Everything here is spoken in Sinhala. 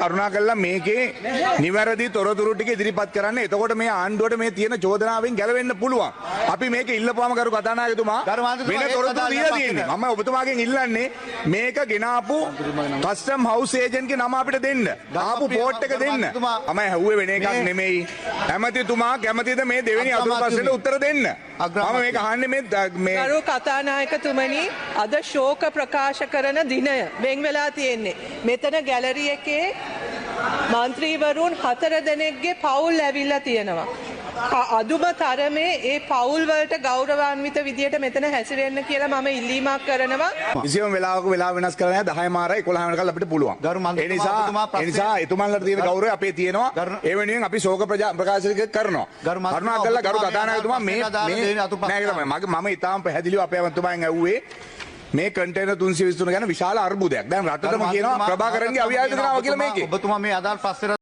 කරුණාකරලා මේකේ නිවැරදි තොරතුරු ටික ඉදිරිපත් කරන්න. එතකොට මේ ආණ්ඩුවට මේ තියෙන චෝදනාවෙන් ගැලවෙන්න පුළුවන්. අපි මේක ඉල්ලපුවාම කරු කතානායකතුමා වෙන තොරතුරු දීලා තියෙන්නේ. මම ඔබතුමාගෙන් ඉල්ලන්නේ මේක ගෙනාපු කස්ටම් හවුස් ඒජන්ට්ගේ නම අපිට දෙන්න. ආපු පෝට් එක දෙන්න. මම ඇහුවේ වෙන එකක් නෙමෙයි. ඇමතිතුමා කැමතිද මේ දෙවෙනි අතුරු ප්‍රශ්නෙට උත්තර දෙන්න? මම මේක අහන්නේ මේ කරු කතානායකතුමනි අද ශෝක ප්‍රකාශ කරන දිනය වෙන් වෙලා තියෙන්නේ. මෙතන ගැලරි එකේ මන්ත්‍රීවරුන් 4 දෙනෙක්ගේ පවුල් ඇවිල්ලා තියෙනවා. අදුම තරමේ ඒ පවුල් වලට ගෞරවාන්විත විදියට මෙතන හැසිරෙන්න කියලා මම ඉල්ලීමක් කරනවා. කිසියම් වෙලාවක වෙලාව වෙනස් කරලා 10 මාර 11 වෙනකල් අපිට පුළුවන්. ඒ නිසා එතුමන්ලට තියෙන ගෞරවය අපේ තියෙනවා. ඒ වෙනුවෙන් අපි ශෝක ප්‍රකාශ කරනවා. කරුණාකරලා ගරු කතානායකතුමා මම ඊටාම් පැහැදිලිව අපේ ඇමතුමාගෙන් ඇහුවේ මේ කන්ටේනර් 323 ගැන විශාල අර්බුදයක්. දැන් රටටම කියනවා ප්‍රභාකරන්ගේ අවියාවිත කරනවා කියලා මේකේ. ඔබතුමා මේ අදාළ ප්‍රශ්න